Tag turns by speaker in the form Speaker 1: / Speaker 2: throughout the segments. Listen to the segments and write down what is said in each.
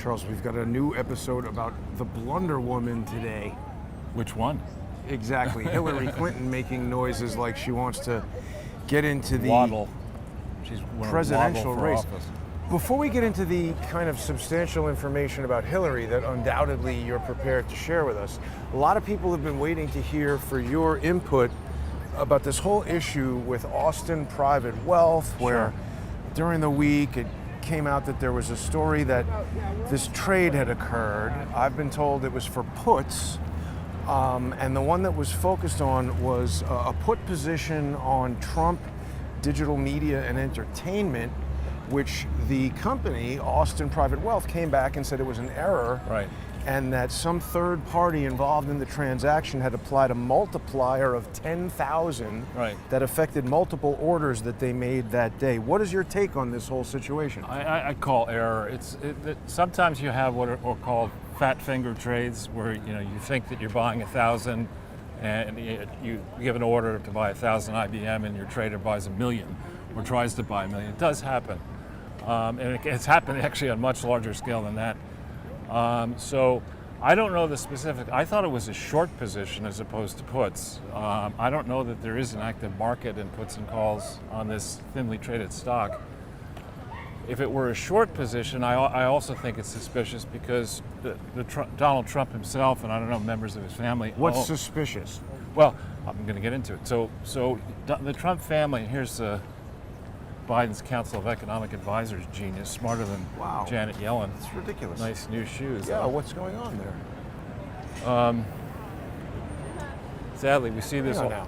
Speaker 1: Charles, we've got a new episode about the Blunder woman today.
Speaker 2: Which one?
Speaker 1: Exactly. Hillary Clinton making noises like she wants to get into the
Speaker 2: Waddle. She's
Speaker 1: presidential race.
Speaker 2: Office.
Speaker 1: Before we get into the kind of substantial information about Hillary that undoubtedly you're prepared to share with us, a lot of people have been waiting to hear for your input about this whole issue with Austin Private Wealth, where during the week it came out that there was a story that this trade had occurred. I've been told it was for puts, and the one that was focused on was a put position on Trump Digital Media and Entertainment, which the company, Austin Private Wealth, came back and said it was an error,
Speaker 2: Right.
Speaker 1: and that some third party involved in the transaction had applied a multiplier of 10,000
Speaker 2: Right.
Speaker 1: that affected multiple orders that they made that day. What is your take on this whole situation?
Speaker 2: I call error. Sometimes you have what are called fat finger trades, where you think that you're buying 1,000, and you give an order to buy 1,000 IBM, and your trader buys 1,000,000 or tries to buy 1,000,000. It does happen, and it's happened actually on a much larger scale than that. So I don't know the specific. I thought it was a short position as opposed to puts. I don't know that there is an active market in puts and calls on this thinly traded stock. If it were a short position, I also think it's suspicious because Donald Trump himself, and I don't know, members of his family.
Speaker 1: What's suspicious?
Speaker 2: Well, I'm going to get into it. So the Trump family, and here's Biden's Council of Economic Advisors genius, smarter than
Speaker 1: Wow.
Speaker 2: Janet Yellen.
Speaker 1: It's ridiculous.
Speaker 2: Nice new shoes.
Speaker 1: Yeah, what's going on there?
Speaker 2: Sadly, we see this.
Speaker 1: Hang on now.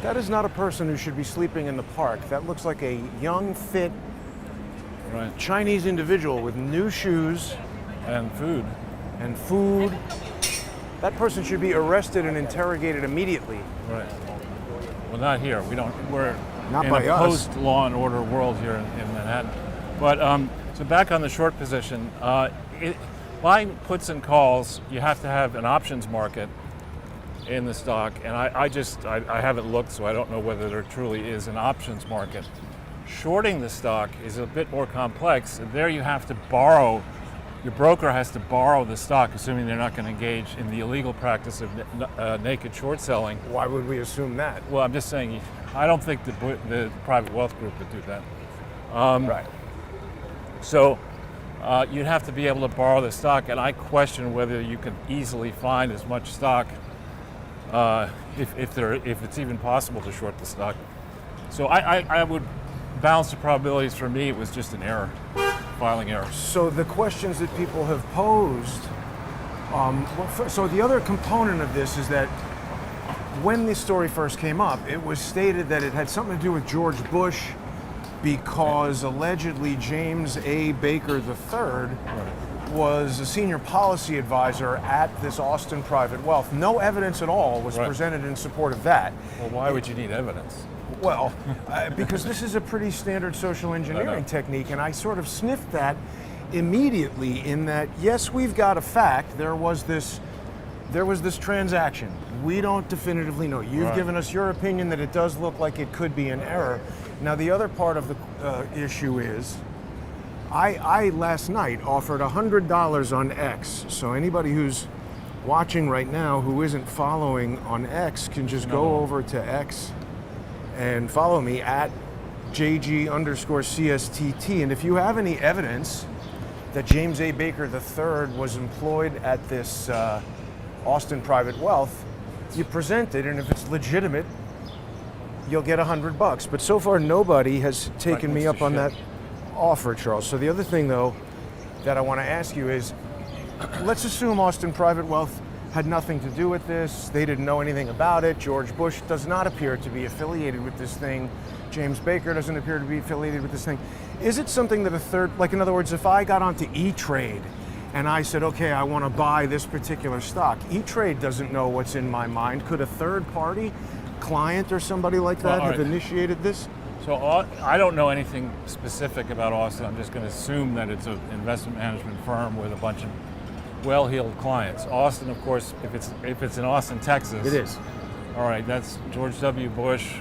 Speaker 1: That is not a person who should be sleeping in the park. That looks like a young, fit
Speaker 2: Right.
Speaker 1: Chinese individual with new shoes
Speaker 2: And food.
Speaker 1: and food. That person should be arrested and interrogated immediately.
Speaker 2: Right. Well, not here. We're
Speaker 1: Not
Speaker 2: in
Speaker 1: by
Speaker 2: a
Speaker 1: us.
Speaker 2: post-law and order world here in Manhattan. But so back on the short position, buying puts and calls, you have to have an options market in the stock, and I haven't looked, so I don't know whether there truly is an options market. Shorting the stock is a bit more complex. There you have to borrow. Your broker has to borrow the stock, assuming they're not going to engage in the illegal practice of naked short selling.
Speaker 1: Why would we assume that?
Speaker 2: Well, I'm just saying, I don't think the private wealth group would do that.
Speaker 1: Right.
Speaker 2: So you'd have to be able to borrow the stock, and I question whether you can easily find as much stock if it's even possible to short the stock. So I would balance the probabilities. For me, it was just an error, filing error.
Speaker 1: So the questions that people have posed, so the other component of this is that when this story first came up, it was stated that it had something to do with George Bush because allegedly James A. Baker III was a senior policy advisor at this Austin Private Wealth. No evidence at all was presented in support of that.
Speaker 2: Well, why would you need evidence?
Speaker 1: Well, because this is a pretty standard social engineering technique, and I sort of sniffed that immediately in that, yes, we've got a fact. There was this transaction. We don't definitively know. You've given us your opinion that it does look like it could be an error. Now, the other part of the issue is, I last night offered $100 on X. So anybody who's watching right now who isn't following on X can just go over to X and follow me at JG_CSTT. And if you have any evidence that James A. Baker III was employed at this Austin Private Wealth, you present it, and if it's legitimate, you'll get $100. But so far, nobody has taken me up on that offer, Charles. So the other thing, though, that I want to ask you is, let's assume Austin Private Wealth had nothing to do with this. They didn't know anything about it. George Bush does not appear to be affiliated with this thing. James Baker doesn't appear to be affiliated with this thing. Is it something that a third, like in other words, if I got onto E-Trade and I said, okay, I want to buy this particular stock, E-Trade doesn't know what's in my mind. Could a third party, client or somebody like that have initiated this?
Speaker 2: So I don't know anything specific about Austin. I'm just going to assume that it's an investment management firm with a bunch of well-heeled clients. Austin, of course, if it's in Austin, Texas.
Speaker 1: It is.
Speaker 2: All right, that's George W. Bush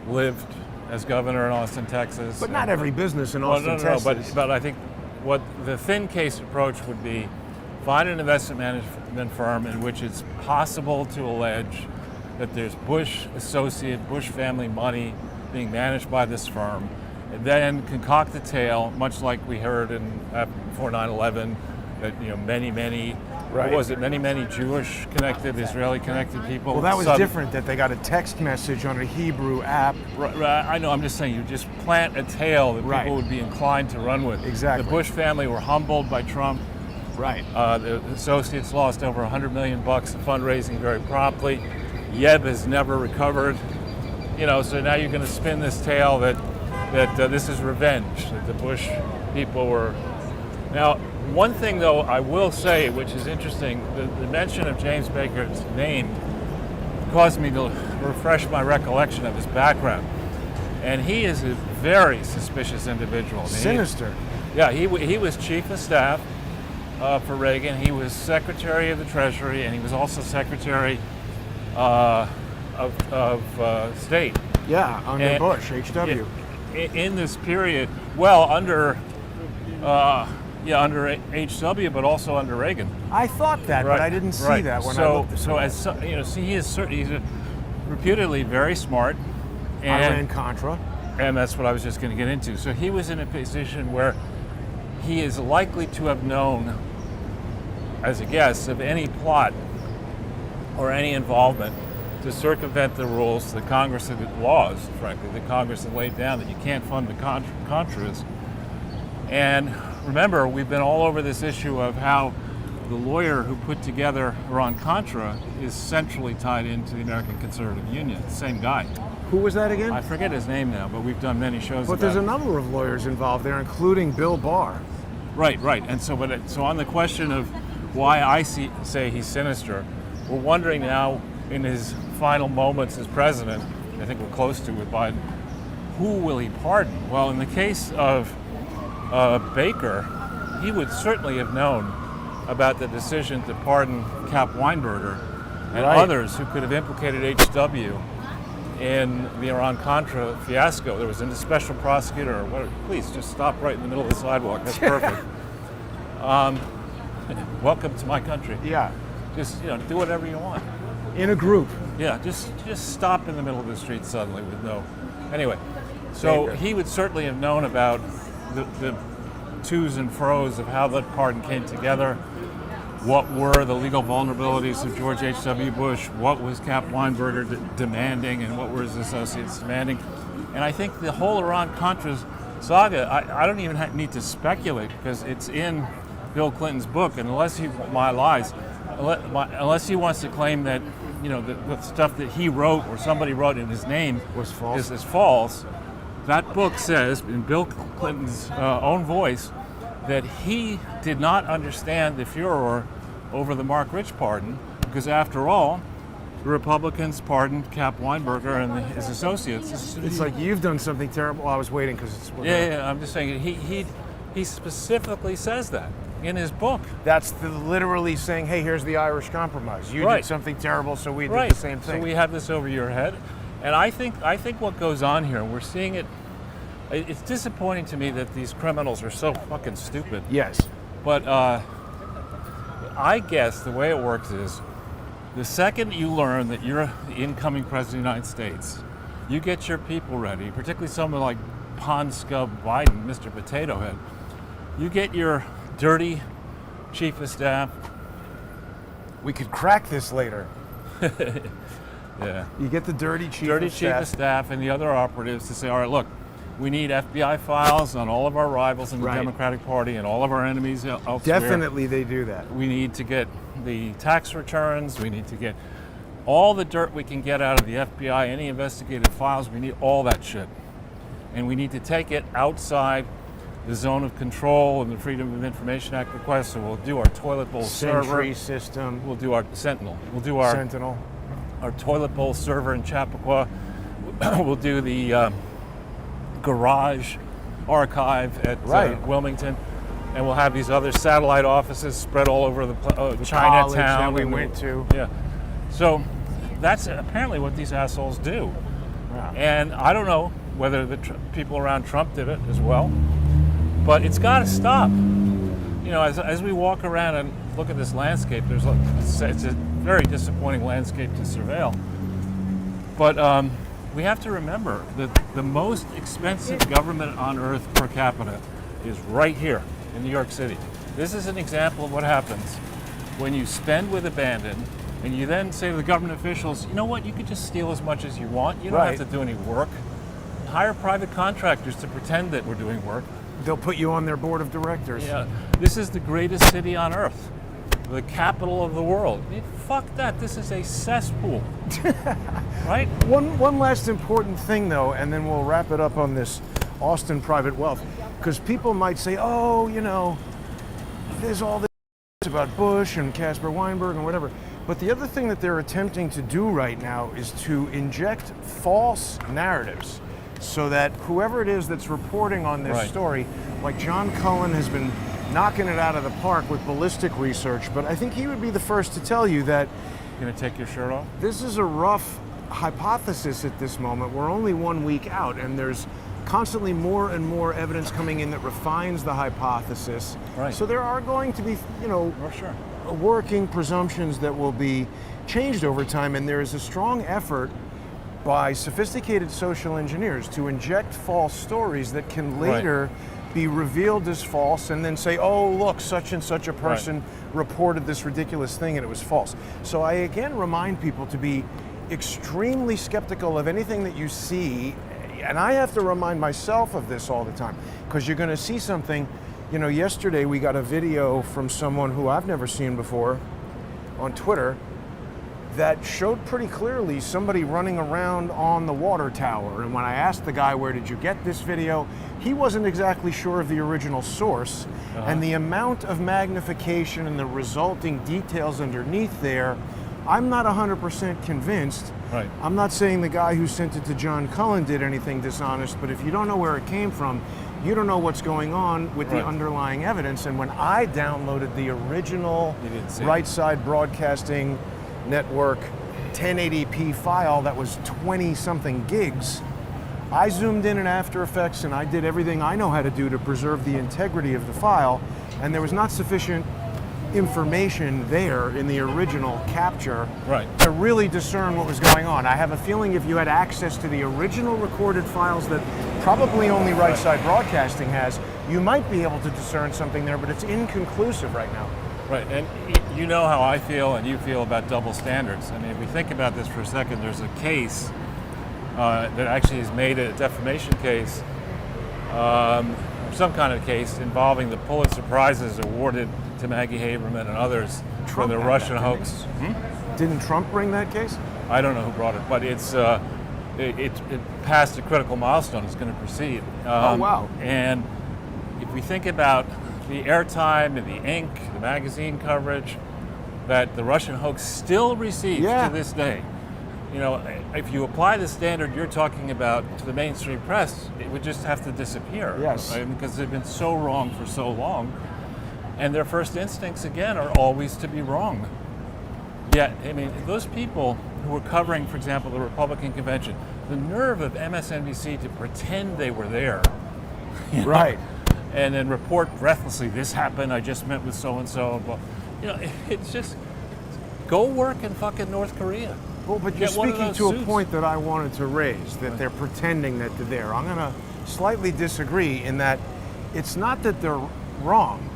Speaker 2: lived as governor in Austin, Texas.
Speaker 1: But not every business in Austin, Texas.
Speaker 2: But I think what the thin case approach would be, find an investment management firm in which it's possible to allege that there's Bush associate, Bush family money being managed by this firm, and then concoct a tale, much like we heard before 9/11, that many
Speaker 1: Right.
Speaker 2: what was it, many Jewish connected, Israeli connected people.
Speaker 1: Well, that was different, that they got a text message on a Hebrew app.
Speaker 2: Right, I know, I'm just saying, you just plant a tale that
Speaker 1: Right.
Speaker 2: people would be inclined to run with.
Speaker 1: Exactly.
Speaker 2: The Bush family were humbled by Trump.
Speaker 1: Right.
Speaker 2: The associates lost over $100 million in fundraising very promptly. Yeb has never recovered. So now you're going to spin this tale that this is revenge, that the Bush people were. Now, one thing though I will say, which is interesting, the mention of James Baker's name caused me to refresh my recollection of his background. And he is a very suspicious individual.
Speaker 1: Sinister.
Speaker 2: He was chief of staff for Reagan. He was Secretary of the Treasury, and he was also Secretary of State.
Speaker 1: Yeah, under Bush, HW.
Speaker 2: In this period, under HW, but also under Reagan.
Speaker 1: I thought that, but I didn't see that when I looked at it.
Speaker 2: He's reputedly very smart. And
Speaker 1: Iran-Contra.
Speaker 2: And that's what I was just going to get into. So he was in a position where he is likely to have known, as a guess, of any plot or any involvement to circumvent the rules, the Congress laws, frankly, the Congress had laid down that you can't fund the Contras. And remember, we've been all over this issue of how the lawyer who put together Iran-Contra is centrally tied into the American Conservative Union, the same guy.
Speaker 1: Who was that again?
Speaker 2: I forget his name now, but we've done many shows about it.
Speaker 1: But there's a number of lawyers involved there, including Bill Barr.
Speaker 2: Right. And so on the question of why I say he's sinister, we're wondering now, in his final moments as president, I think we're close to with Biden, who will he pardon? Well, in the case of Baker, he would certainly have known about the decision to pardon Cap Weinberger and others who could have implicated HW in the Iran-Contra fiasco. There was a special prosecutor, please just stop right in the middle of the sidewalk, that's perfect. Welcome to my country.
Speaker 1: Yeah.
Speaker 2: Just do whatever you want.
Speaker 1: In a group.
Speaker 2: Yeah, just stop in the middle of the street suddenly with no. Anyway, so
Speaker 1: Baker.
Speaker 2: he would certainly have known about the to's and fro's of how that pardon came together. What were the legal vulnerabilities of George H.W. Bush? What was Cap Weinberger demanding, and what were his associates demanding? And I think the whole Iran-Contra saga, I don't even need to speculate, because it's in Bill Clinton's book, and unless he wants to claim that the stuff that he wrote or somebody wrote in his name
Speaker 1: was false.
Speaker 2: is false, that book says, in Bill Clinton's own voice, that he did not understand the furor over the Mark Rich pardon, because after all, the Republicans pardoned Cap Weinberger and his associates.
Speaker 1: It's like, you've done something terrible. Well, I was waiting because it's...
Speaker 2: Yeah, I'm just saying, he specifically says that in his book.
Speaker 1: That's literally saying, hey, here's the Irish Compromise. You did something terrible, so we did the same thing.
Speaker 2: So we have this over your head. And I think what goes on here, we're seeing it, it's disappointing to me that these criminals are so fucking stupid.
Speaker 1: Yes.
Speaker 2: But I guess the way it works is, the second you learn that you're the incoming president of the United States, you get your people ready, particularly someone like Pond Scub Biden, Mr. Potato Head. You get your dirty chief of staff.
Speaker 1: We could crack this later.
Speaker 2: Yeah.
Speaker 1: You get the dirty chief
Speaker 2: of staff and the other operatives to say, all right, look, we need FBI files on all of our rivals in the Democratic Party and all of our enemies elsewhere.
Speaker 1: Definitely they do that.
Speaker 2: We need to get the tax returns. We need to get all the dirt we can get out of the FBI, any investigative files. We need all that shit. And we need to take it outside the zone of control and the Freedom of Information Act request. So we'll do our toilet bowl server.
Speaker 1: Sentry system.
Speaker 2: We'll do our Sentinel. We'll do our
Speaker 1: Sentinel.
Speaker 2: Our toilet bowl server in Chappaqua. We'll do the garage archive at
Speaker 1: Right.
Speaker 2: Wilmington, and we'll have these other satellite offices spread all over the
Speaker 1: college
Speaker 2: Chinatown
Speaker 1: that we
Speaker 2: and
Speaker 1: went to.
Speaker 2: Yeah, so that's apparently what these assholes do.
Speaker 1: Yeah.
Speaker 2: And I don't know whether the people around Trump did it as well, but it's got to stop. You know, as we walk around and look at this landscape, it's a very disappointing landscape to surveil. But we have to remember that the most expensive government on earth per capita is right here in New York City. This is an example of what happens when you spend with abandon and you then say to the government officials, you know what, you could just steal as much as you want. You don't
Speaker 1: Right.
Speaker 2: have to do any work. Hire private contractors to pretend that we're doing work.
Speaker 1: They'll put you on their board of directors.
Speaker 2: Yeah, this is the greatest city on earth, the capital of the world. Fuck that, this is a cesspool, right?
Speaker 1: One last important thing, though, and then we'll wrap it up on this Austin private wealth, because people might say, oh, you know, there's all this about Bush and Casper Weinberg and whatever. But the other thing that they're attempting to do right now is to inject false narratives so that whoever it is that's reporting on this
Speaker 2: Right.
Speaker 1: story, like John Cullen has been knocking it out of the park with ballistic research, but I think he would be the first to tell you that
Speaker 2: Gonna take your shirt off?
Speaker 1: this is a rough hypothesis at this moment. We're only 1 week out, and there's constantly more and more evidence coming in that refines the hypothesis.
Speaker 2: Right.
Speaker 1: So there are going to be, you know,
Speaker 2: Oh, sure.
Speaker 1: working presumptions that will be changed over time, and there is a strong effort by sophisticated social engineers to inject false stories that can
Speaker 2: Right.
Speaker 1: later be revealed as false and then say, oh, look, such and such a person reported this ridiculous thing and it was false. So I again remind people to be extremely skeptical of anything that you see, and I have to remind myself of this all the time, because you're going to see something. You know, yesterday we got a video from someone who I've never seen before on Twitter that showed pretty clearly somebody running around on the water tower. And when I asked the guy, where did you get this video? He wasn't exactly sure of the original source. And the amount of magnification and the resulting details underneath there, I'm not 100% convinced.
Speaker 2: Right.
Speaker 1: I'm not saying the guy who sent it to John Cullen did anything dishonest, but if you don't know where it came from, you don't know what's going on with the
Speaker 2: Right.
Speaker 1: underlying evidence. And when I downloaded the original
Speaker 2: You didn't see it.
Speaker 1: Right Side Broadcasting Network 1080p file that was 20 something gigs, I zoomed in After Effects and I did everything I know how to do to preserve the integrity of the file, and there was not sufficient information there in the original capture
Speaker 2: Right.
Speaker 1: to really discern what was going on. I have a feeling if you had access to the original recorded files that probably only Right Side Broadcasting has, you might be able to discern something there, but it's inconclusive right now.
Speaker 2: Right, and you know how I feel and you feel about double standards. I mean, if we think about this for a second, there's a case that actually has made a defamation case, or some kind of case involving the Pulitzer Prizes awarded to Maggie Haberman and others for
Speaker 1: Trump
Speaker 2: the
Speaker 1: had
Speaker 2: Russian
Speaker 1: that, didn't
Speaker 2: hoax.
Speaker 1: Didn't Trump bring that case?
Speaker 2: I don't know who brought it, but it passed a critical milestone. It's going to proceed.
Speaker 1: Oh, wow.
Speaker 2: And if we think about the airtime and the ink, the magazine coverage that the Russian hoax still receives
Speaker 1: Yeah.
Speaker 2: to this day, you know, if you apply the standard you're talking about to the mainstream press, it would just have to disappear.
Speaker 1: Yes.
Speaker 2: Right? Because they've been so wrong for so long, and their first instincts again are always to be wrong. Yet, I mean, those people who were covering, for example, the Republican convention, the nerve of MSNBC to pretend they were there, you know,
Speaker 1: Right.
Speaker 2: and then report breathlessly, this happened, I just met with so-and-so. Well, you know, it's just, go work in fucking North Korea.
Speaker 1: Well, but you're
Speaker 2: Get one of
Speaker 1: speaking
Speaker 2: those
Speaker 1: to a
Speaker 2: suits.
Speaker 1: point that I wanted to raise, that they're pretending that they're there. I'm going to slightly disagree in that it's not that they're wrong,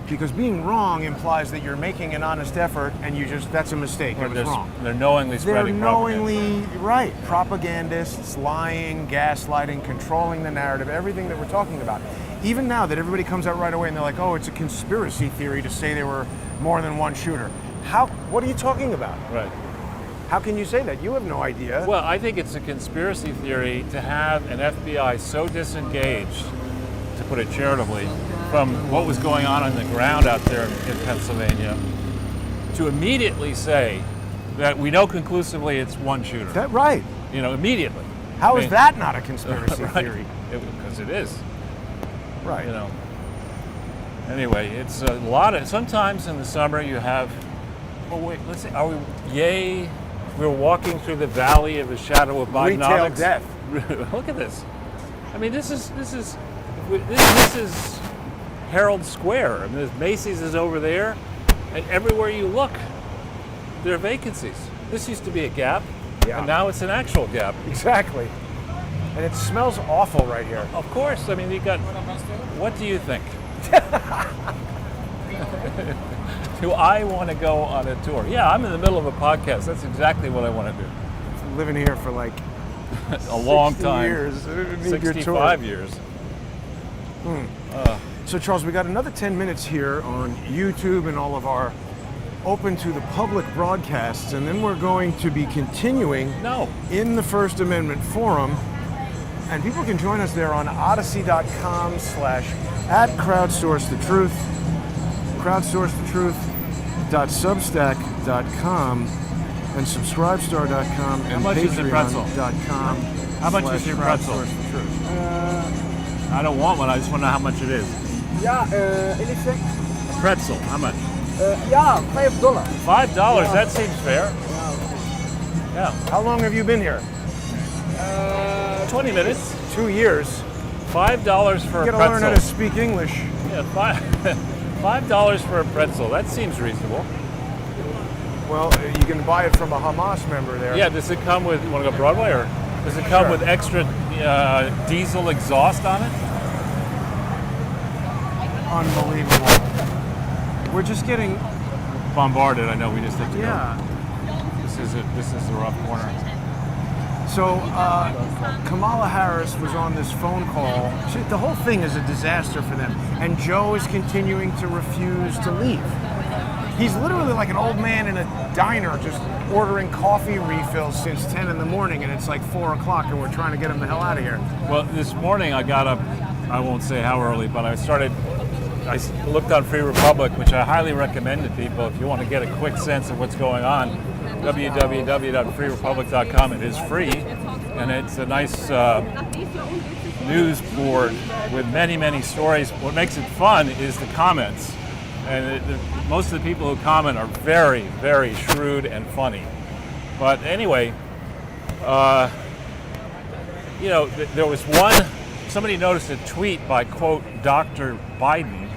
Speaker 1: because being wrong implies that you're making an honest effort and that's a mistake, it was wrong.
Speaker 2: They're knowingly
Speaker 1: They're
Speaker 2: spreading propaganda.
Speaker 1: knowingly, right, propagandists, lying, gaslighting, controlling the narrative, everything that we're talking about. Even now that everybody comes out right away and they're like, oh, it's a conspiracy theory to say there were more than one shooter. What are you talking about?
Speaker 2: Right.
Speaker 1: How can you say that? You have no idea.
Speaker 2: Well, I think it's a conspiracy theory to have an FBI so disengaged, to put it charitably, from what was going on the ground out there in Pennsylvania, to immediately say that we know conclusively it's one shooter.
Speaker 1: Right.
Speaker 2: You know, immediately.
Speaker 1: How
Speaker 2: I
Speaker 1: is
Speaker 2: mean-
Speaker 1: that not a conspiracy
Speaker 2: Right.
Speaker 1: theory?
Speaker 2: Because it is.
Speaker 1: Right.
Speaker 2: You know. Anyway, it's a lot of. Sometimes in the summer you have. Oh wait, let's see. Are we? Yay! We're walking through the valley of the shadow of
Speaker 1: Retail
Speaker 2: Bidenomics.
Speaker 1: death.
Speaker 2: Look at this. I mean, this is Herald Square. I mean, Macy's is over there, and everywhere you look, there are vacancies. This used to be a Gap,
Speaker 1: Yeah.
Speaker 2: and now it's an actual Gap.
Speaker 1: Exactly. And it smells awful right here.
Speaker 2: Of course. I mean, you got. What do you think? Do I want to go on a tour? Yeah, I'm in the middle of a podcast. That's exactly what I want to do.
Speaker 1: Living here for like
Speaker 2: A long
Speaker 1: 60
Speaker 2: time.
Speaker 1: years. I didn't need your tour.
Speaker 2: 65 years.
Speaker 1: So Charles, we got another 10 minutes here on YouTube and all of our open to the public broadcasts, and then we're going to be continuing
Speaker 2: No.
Speaker 1: in the First Amendment Forum. And people can join us there on odyssey.com/@crowdsourcethetruth, crowdsourcethetruth.substack.com, and subscribestar.com and
Speaker 2: much is a pretzel?
Speaker 1: patreon.com.
Speaker 2: How much is your pretzel? I don't want one. I just want to know how much it is.
Speaker 3: Ja, anything?
Speaker 2: A pretzel. How much?
Speaker 3: Ja, $5.
Speaker 2: $5. That seems fair. Yeah.
Speaker 1: How long have you been here?
Speaker 2: 20 minutes.
Speaker 1: 2 years.
Speaker 2: $5 for
Speaker 1: You
Speaker 2: a
Speaker 1: gotta learn how to
Speaker 2: pretzel.
Speaker 1: speak English.
Speaker 2: Yeah, $5 for a pretzel. That seems reasonable.
Speaker 1: Well, you can buy it from a Hamas member there.
Speaker 2: Yeah. Does it come with? You want to go Broadway, or does it come
Speaker 1: Sure.
Speaker 2: with extra diesel exhaust on it?
Speaker 1: Unbelievable. We're just getting,
Speaker 2: Bombarded. I know. We just have to go.
Speaker 1: yeah.
Speaker 2: This is it. This is the rough corner.
Speaker 1: So Kamala Harris was on this phone call. The whole thing is a disaster for them. And Joe is continuing to refuse to leave. He's literally like an old man in a diner just ordering coffee refills since 10 in the morning, and it's like 4 o'clock, and we're trying to get him the hell out of here.
Speaker 2: Well, this morning I got up, I won't say how early, but I looked on Free Republic, which I highly recommend to people if you want to get a quick sense of what's going on. www.freerepublic.com. It is free, and it's a nice news board with many, many stories. What makes it fun is the comments. And most of the people who comment are very, very shrewd and funny. But anyway, there was somebody noticed a tweet by, quote, Dr. Biden,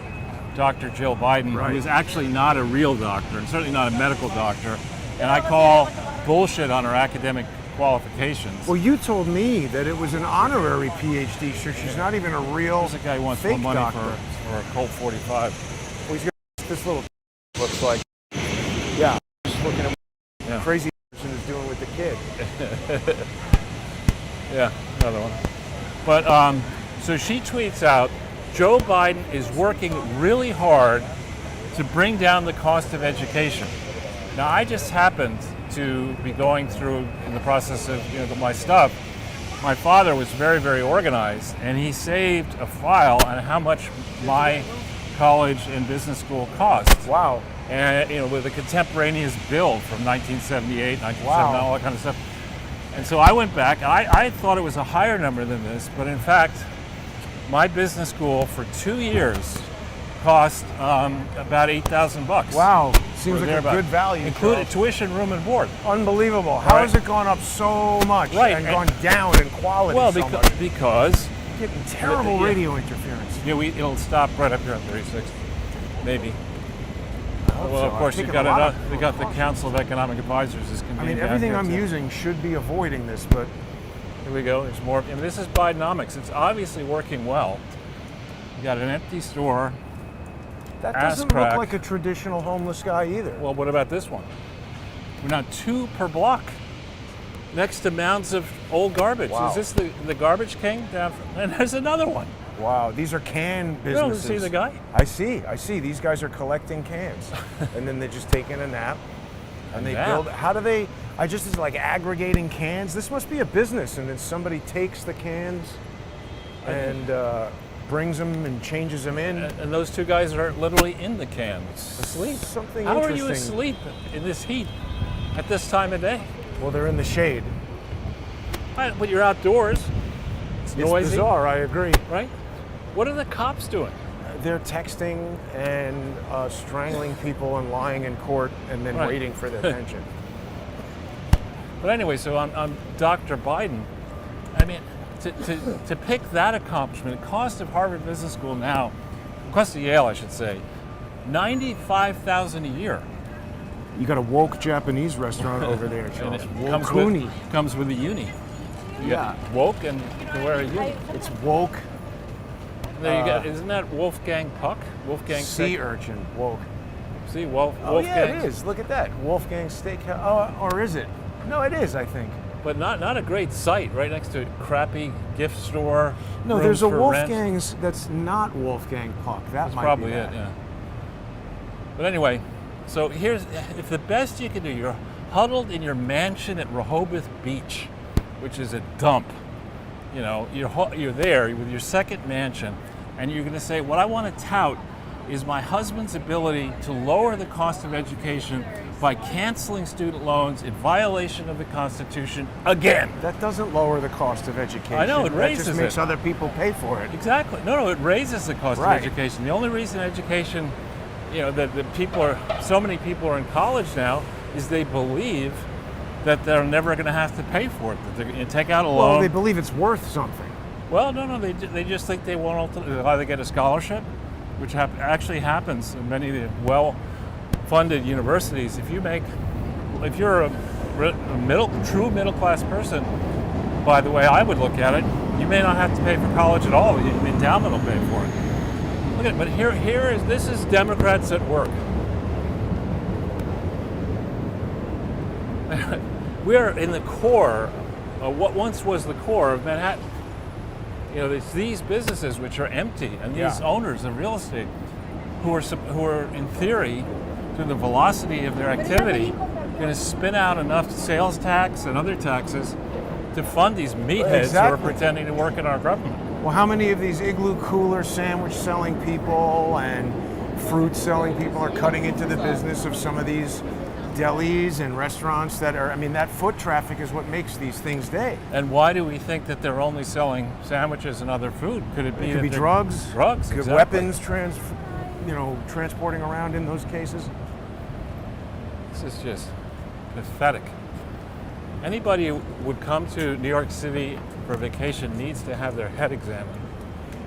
Speaker 2: Dr. Jill Biden,
Speaker 1: Right.
Speaker 2: who is actually not a real doctor, and certainly not a medical doctor. And I call bullshit on her academic qualifications.
Speaker 1: Well, you told me that it was an honorary PhD, so she's not even a real
Speaker 2: There's a guy who wants
Speaker 1: fake
Speaker 2: more money
Speaker 1: doctor.
Speaker 2: for a Colt 45.
Speaker 1: Well, he's got this little looks like. Yeah, just looking at what
Speaker 2: Yeah.
Speaker 1: the crazy person is doing with the kid.
Speaker 2: Yeah, another one. But so she tweets out, Joe Biden is working really hard to bring down the cost of education. Now, I just happened to be going through in the process of my stuff. My father was very, very organized, and he saved a file on how much my college and business school cost.
Speaker 1: Wow.
Speaker 2: And with a contemporaneous bill from 1978, 1979, all that kind of stuff. And so I went back. I thought it was a higher number than this, but in fact, my business school for 2 years cost about $8,000.
Speaker 1: Wow. Seems
Speaker 2: Or
Speaker 1: like a
Speaker 2: thereabout.
Speaker 1: good value.
Speaker 2: Included
Speaker 1: Charles.
Speaker 2: tuition, room, and board.
Speaker 1: Unbelievable. How
Speaker 2: Right.
Speaker 1: has it gone up so much
Speaker 2: Right,
Speaker 1: and
Speaker 2: and-
Speaker 1: gone down in quality
Speaker 2: Well,
Speaker 1: so
Speaker 2: because,
Speaker 1: much?
Speaker 2: because
Speaker 1: Getting terrible
Speaker 2: yeah.
Speaker 1: radio interference.
Speaker 2: it'll stop right up here on 36, maybe.
Speaker 1: hope
Speaker 2: Well,
Speaker 1: so.
Speaker 2: of course,
Speaker 1: I've
Speaker 2: you
Speaker 1: taken
Speaker 2: got
Speaker 1: a lot
Speaker 2: it.
Speaker 1: of
Speaker 2: We got the
Speaker 1: precautions.
Speaker 2: Council of Economic Advisors is
Speaker 1: I
Speaker 2: convened.
Speaker 1: mean,
Speaker 2: down
Speaker 1: everything
Speaker 2: here,
Speaker 1: I'm
Speaker 2: too.
Speaker 1: using should be avoiding this, but
Speaker 2: Here we go. There's more. I mean, this is Bidenomics. It's obviously working well. You got an empty store.
Speaker 1: that
Speaker 2: Ass
Speaker 1: doesn't
Speaker 2: crack.
Speaker 1: look like a traditional homeless guy either.
Speaker 2: Well, what about this one? We're now 2 per block, next to mounds of old garbage.
Speaker 1: Wow.
Speaker 2: Is this the garbage king down? And there's another one.
Speaker 1: Wow, these are can
Speaker 2: You don't
Speaker 1: businesses.
Speaker 2: see the guy?
Speaker 1: I see. These guys are collecting cans, and then they're just taking a nap, and they
Speaker 2: nap?
Speaker 1: build. How do they? I just is like aggregating cans. This must be a business, and then somebody takes the cans and brings them and changes them in.
Speaker 2: And those 2 guys are literally in the cans, asleep.
Speaker 1: Something
Speaker 2: How are you asleep
Speaker 1: interesting.
Speaker 2: in this heat at this time of day?
Speaker 1: Well, they're in the shade.
Speaker 2: But you're outdoors. It's noisy.
Speaker 1: It's bizarre, I agree.
Speaker 2: Right? What are the cops doing?
Speaker 1: They're texting and strangling people and lying in court and then
Speaker 2: Right.
Speaker 1: waiting for their pension.
Speaker 2: But anyway, so on Dr. Biden, I mean, to pick that accomplishment, the cost of Harvard Business School now, cost of Yale, I should say, $95,000 a year.
Speaker 1: You got a woke Japanese restaurant over there,
Speaker 2: And
Speaker 1: Charles.
Speaker 2: it
Speaker 1: Wokuni.
Speaker 2: comes with a uni. You
Speaker 1: Yeah.
Speaker 2: get woke and you can wear a uni.
Speaker 1: It's woke
Speaker 2: There you go. Isn't that Wolfgang Puck? Wolfgang
Speaker 1: sea
Speaker 2: Steak-
Speaker 1: urchin. Woke.
Speaker 2: See,
Speaker 1: Oh
Speaker 2: Wolfgang.
Speaker 1: yeah, it is. Look at that. Wolfgang Steakhouse. Oh, or is it? No, it is, I think.
Speaker 2: But not a great site right next to a crappy gift store.
Speaker 1: No,
Speaker 2: rooms
Speaker 1: there's a
Speaker 2: for rent.
Speaker 1: Wolfgang's that's not Wolfgang Puck. That
Speaker 2: That's
Speaker 1: might
Speaker 2: probably
Speaker 1: be
Speaker 2: it,
Speaker 1: that.
Speaker 2: yeah. But ananyway, so here's, if the best you can do, you're huddled in your mansion at Rehoboth Beach, which is a dump. You know, you're there with your second mansion, and you're going to say, what I want to tout is my husband's ability to lower the cost of education by canceling student loans in violation of the Constitution again.
Speaker 1: That doesn't lower the cost of education.
Speaker 2: I know, it
Speaker 1: That
Speaker 2: raises
Speaker 1: just makes
Speaker 2: it.
Speaker 1: other people pay for it.
Speaker 2: Exactly. No, it raises the cost
Speaker 1: Right.
Speaker 2: of education. The only reason education, you know, that so many people are in college now is they believe that they're never going to have to pay for it. That they're going to take out a
Speaker 1: Well,
Speaker 2: loan.
Speaker 1: they believe it's worth something.
Speaker 2: Well, no, they just think they won't ultimately either get a scholarship, which actually happens in many of the well-funded universities. If you're a true middle-class person, by the way I would look at it, you may not have to pay for college at all. The endowment will pay for it. Look at it, but this is Democrats at work. We're in the core of what once was the core of Manhattan. You know, it's these businesses which are empty, and these owners of real estate who are in theory, through the velocity of their activity, going to spin out enough sales tax and other taxes to fund these meatheads who
Speaker 1: Exactly.
Speaker 2: are pretending to work in our government.
Speaker 1: Well, how many of these igloo cooler sandwich selling people and fruit selling people are cutting into the business of some of these delis and restaurants that are, I mean, that foot traffic is what makes these things day.
Speaker 2: And why do we think that they're only selling sandwiches and other food? Could it be?
Speaker 1: It could
Speaker 2: that
Speaker 1: be
Speaker 2: they're-
Speaker 1: drugs,
Speaker 2: Drugs.
Speaker 1: good
Speaker 2: Exactly.
Speaker 1: weapons, transporting around in those cases.
Speaker 2: This is just pathetic. Anybody who would come to New York City for vacation needs to have their head examined.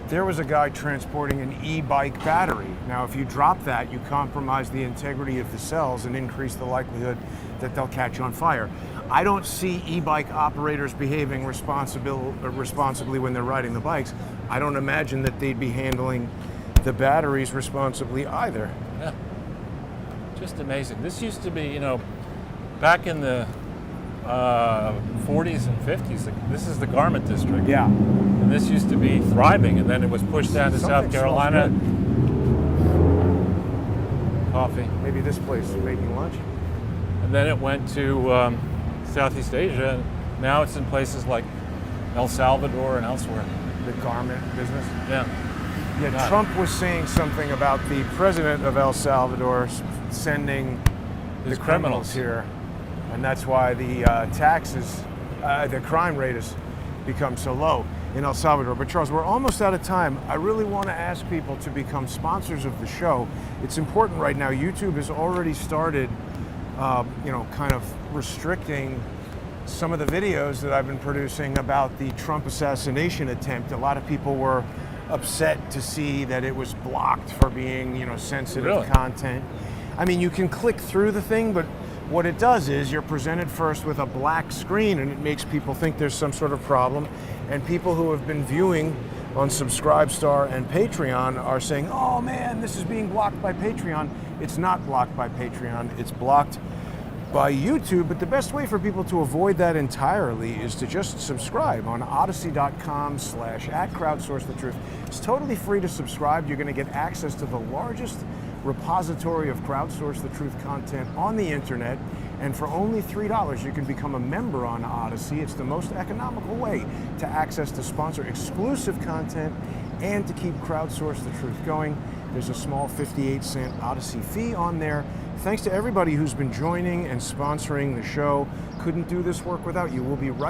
Speaker 1: There was a guy transporting an e-bike battery. Now, if you drop that, you compromise the integrity of the cells and increase the likelihood that they'll catch on fire. I don't see e-bike operators behaving responsibly when they're riding the bikes. I don't imagine that they'd be handling the batteries responsibly either.
Speaker 2: Yeah. Just amazing. This used to be, you know, back in the 40s and 50s, this is the garment district.
Speaker 1: Yeah.
Speaker 2: And this used to be thriving, and then it was pushed down to
Speaker 1: Something
Speaker 2: South Carolina.
Speaker 1: smells
Speaker 2: Coffee.
Speaker 1: Maybe this place is making lunch.
Speaker 2: And then it went to Southeast Asia, and now it's in places like El Salvador and elsewhere.
Speaker 1: The garment business.
Speaker 2: Yeah.
Speaker 1: Yeah,
Speaker 2: Got it.
Speaker 1: Trump was saying something about the president of El Salvador sending
Speaker 2: His
Speaker 1: the criminals
Speaker 2: criminals.
Speaker 1: here, and that's why the the crime rate has become so low in El Salvador. But Charles, we're almost out of time. I really want to ask people to become sponsors of the show. It's important right now. YouTube has already started, kind of restricting some of the videos that I've been producing about the Trump assassination attempt. A lot of people were upset to see that it was blocked for being, sensitive
Speaker 2: Really?
Speaker 1: content. I mean, you can click through the thing, but what it does is you're presented first with a black screen, and it makes people think there's some sort of problem. And people who have been viewing on Subscribestar and Patreon are saying, oh man, this is being blocked by Patreon. It's not blocked by Patreon, it's blocked by YouTube. But the best way for people to avoid that entirely is to just subscribe on odyssey.com/@crowdsourcethetruth. It's totally free to subscribe. You're going to get access to the largest repository of Crowdsource the Truth content on the internet, and for only $3 you can become a member on Odyssey. It's the most economical way to access to sponsor exclusive content and to keep Crowdsource the Truth going. There's a small 58-cent Odyssey fee on there. Thanks to everybody who's been joining and sponsoring the show. Couldn't do this work without you. We'll be right